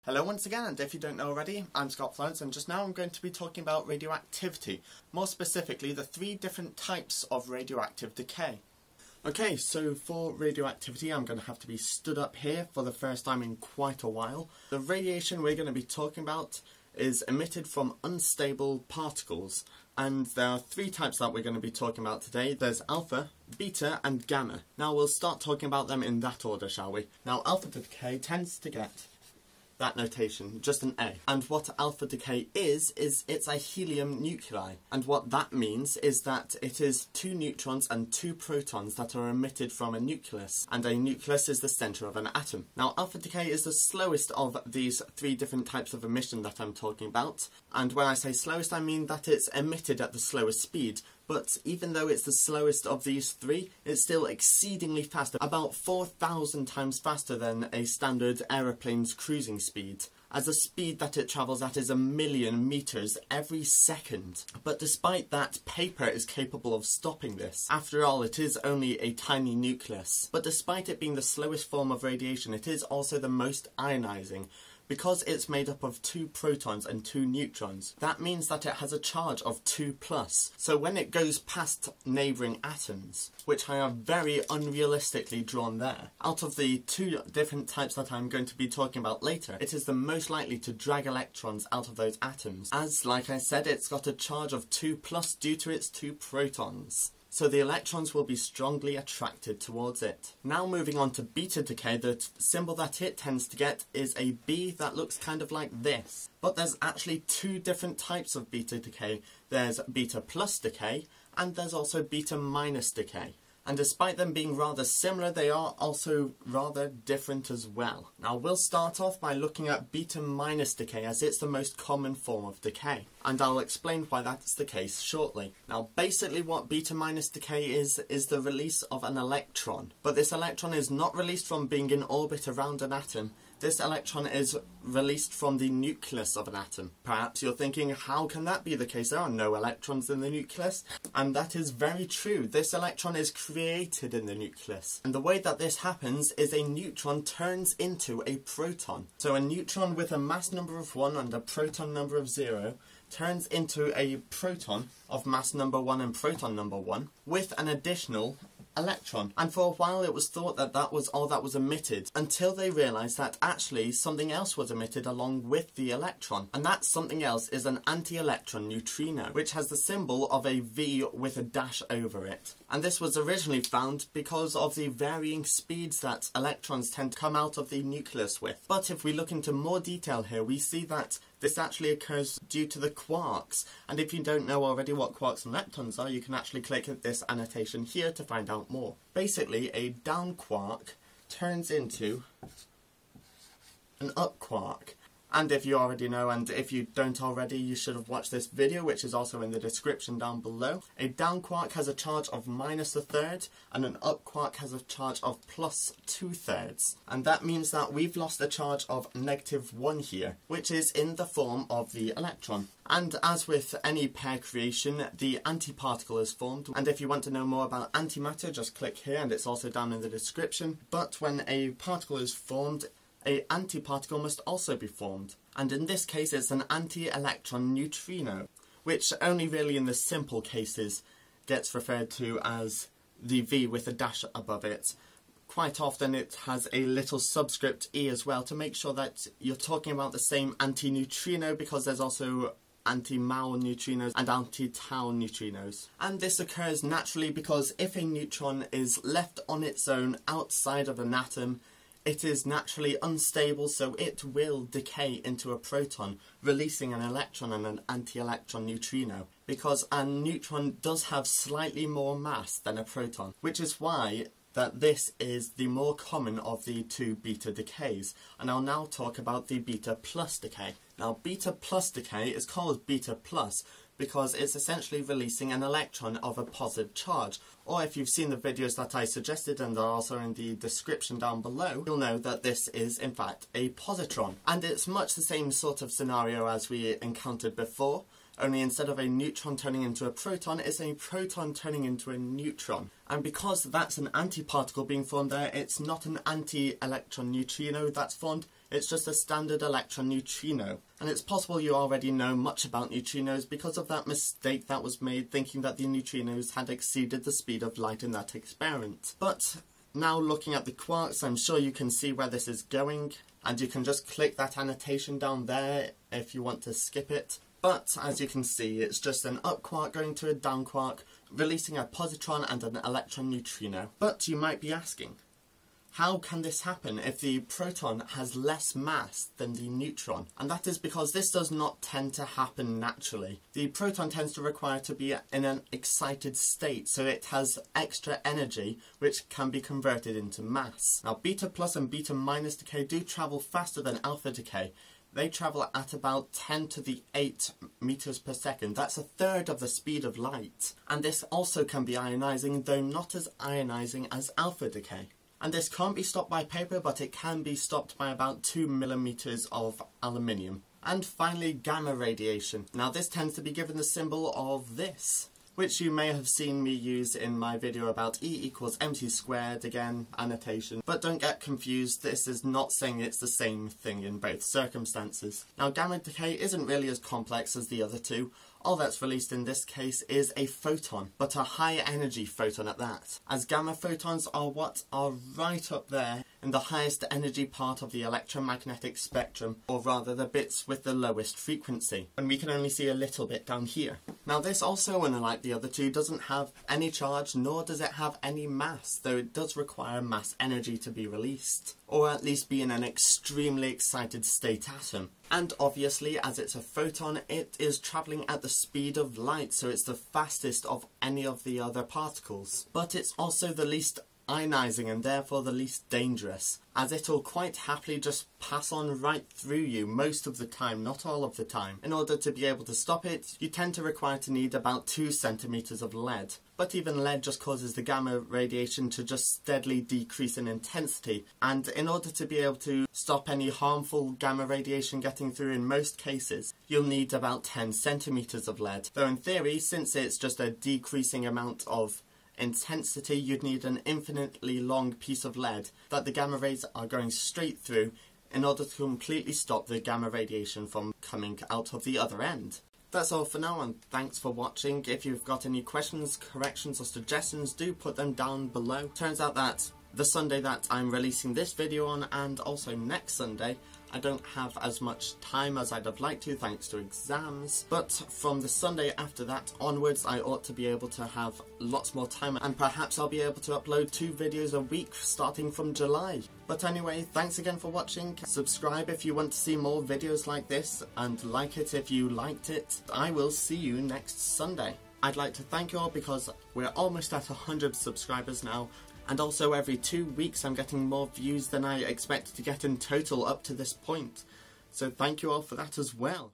Hello once again, and if you don't know already, I'm Florence, and just now I'm going to be talking about radioactivity, more specifically the three different types of radioactive decay. Okay, so for radioactivity I'm going to have to be stood up here for the first time in quite a while. The radiation we're going to be talking about is emitted from unstable particles, and there are three types that we're going to be talking about today. There's alpha, beta and gamma. Now we'll start talking about them in that order, shall we? Now alpha decay tends to get that notation, just an A. And what alpha decay is it's a helium nuclei. And what that means is that it is two neutrons and two protons that are emitted from a nucleus. And a nucleus is the centre of an atom. Now alpha decay is the slowest of these three different types of emission that I'm talking about. And when I say slowest, I mean that it's emitted at the slowest speed. But even though it's the slowest of these three, it's still exceedingly fast, about 4,000 times faster than a standard aeroplane's cruising speed, as the speed that it travels at is 1,000,000 meters every second. But despite that, paper is capable of stopping this. After all, it is only a tiny nucleus. But despite it being the slowest form of radiation, it is also the most ionising. Because it's made up of two protons and two neutrons, that means that it has a charge of 2+. So when it goes past neighbouring atoms, which I have very unrealistically drawn there, out of the two different types that I'm going to be talking about later, it is the most likely to drag electrons out of those atoms, as, like I said, it's got a charge of 2+ due to its two protons. So the electrons will be strongly attracted towards it. Now moving on to beta decay, the symbol that it tends to get is a B that looks kind of like this. But there's actually two different types of beta decay. There's beta plus decay, and there's also beta minus decay. And despite them being rather similar, they are also rather different as well. Now we'll start off by looking at beta minus decay, as it's the most common form of decay. And I'll explain why that's the case shortly. Now basically what beta minus decay is the release of an electron. But this electron is not released from being in orbit around an atom. This electron is released from the nucleus of an atom. Perhaps you're thinking, how can that be the case? There are no electrons in the nucleus. And that is very true. This electron is created in the nucleus. And the way that this happens is a neutron turns into a proton. So a neutron with a mass number of 1 and a proton number of 0 turns into a proton of mass number 1 and proton number 1 with an additional electron. And for a while it was thought that that was all that was emitted, until they realised that actually something else was emitted along with the electron, and that something else is an anti-electron neutrino, which has the symbol of a V with a dash over it. And this was originally found because of the varying speeds that electrons tend to come out of the nucleus with. But if we look into more detail here, we see that this actually occurs due to the quarks. And if you don't know already what quarks and leptons are, you can actually click at this annotation here to find out more. Basically, a down quark turns into an up quark. And if you already know, and if you don't already, you should have watched this video, which is also in the description down below. A down quark has a charge of -1/3, and an up quark has a charge of +2/3. And that means that we've lost a charge of -1 here, which is in the form of the electron. And as with any pair creation, the antiparticle is formed. And if you want to know more about antimatter, just click here, and it's also down in the description. But when a particle is formed, an antiparticle must also be formed, and in this case it's an anti-electron neutrino, which only really in the simple cases gets referred to as the V with a dash above it. Quite often it has a little subscript E as well to make sure that you're talking about the same anti-neutrino, because there's also anti-Mao neutrinos and anti-tau neutrinos. And this occurs naturally because if a neutron is left on its own outside of an atom, it is naturally unstable, so it will decay into a proton, releasing an electron and an anti-electron neutrino, because a neutron does have slightly more mass than a proton, which is why that this is the more common of the two beta decays. And I'll now talk about the beta plus decay. Now beta plus decay is called beta plus because it's essentially releasing an electron of a positive charge. Or if you've seen the videos that I suggested, and they're also in the description down below, you'll know that this is in fact a positron. And it's much the same sort of scenario as we encountered before, only instead of a neutron turning into a proton, it's a proton turning into a neutron. And because that's an antiparticle being formed there, it's not an anti-electron neutrino that's formed, it's just a standard electron neutrino. And it's possible you already know much about neutrinos because of that mistake that was made thinking that the neutrinos had exceeded the speed of light in that experiment. But now looking at the quarks, I'm sure you can see where this is going, and you can just click that annotation down there if you want to skip it. But as you can see, it's just an up quark going to a down quark, releasing a positron and an electron neutrino. But you might be asking, how can this happen if the proton has less mass than the neutron? And that is because this does not tend to happen naturally. The proton tends to require to be in an excited state, so it has extra energy which can be converted into mass. Now beta plus and beta minus decay do travel faster than alpha decay. They travel at about 10 to the 8 meters per second. That's a third of the speed of light. And this also can be ionising, though not as ionising as alpha decay. And this can't be stopped by paper, but it can be stopped by about 2 millimeters of aluminium. And finally, gamma radiation. Now this tends to be given the symbol of this, which you may have seen me use in my video about E equals mc squared, again, annotation. But don't get confused, this is not saying it's the same thing in both circumstances. Now gamma decay isn't really as complex as the other two. All that's released in this case is a photon, but a high energy photon at that, as gamma photons are what are right up there in the highest energy part of the electromagnetic spectrum, or rather the bits with the lowest frequency, and we can only see a little bit down here. Now this also, unlike the other two, doesn't have any charge, nor does it have any mass, though it does require mass energy to be released, or at least be in an extremely excited state atom. And obviously, as it's a photon, it is travelling at the speed of light, so it's the fastest of any of the other particles. But it's also the least ionising and therefore the least dangerous, as it'll quite happily just pass on right through you most of the time, not all of the time. In order to be able to stop it, you tend to require to need about 2 centimeters of lead. But even lead just causes the gamma radiation to just steadily decrease in intensity, and in order to be able to stop any harmful gamma radiation getting through in most cases, you'll need about 10 centimeters of lead. Though in theory, since it's just a decreasing amount of intensity, you'd need an infinitely long piece of lead that the gamma rays are going straight through in order to completely stop the gamma radiation from coming out of the other end. That's all for now, and thanks for watching. If you've got any questions, corrections or suggestions, do put them down below. Turns out that the Sunday that I'm releasing this video on, and also next Sunday, I don't have as much time as I'd have liked to thanks to exams, but from the Sunday after that onwards I ought to be able to have lots more time, and perhaps I'll be able to upload 2 videos a week starting from July. But anyway, thanks again for watching. Subscribe if you want to see more videos like this, and like it if you liked it. I will see you next Sunday. I'd like to thank you all because we're almost at 100 subscribers now. And also every 2 weeks I'm getting more views than I expected to get in total up to this point. So thank you all for that as well.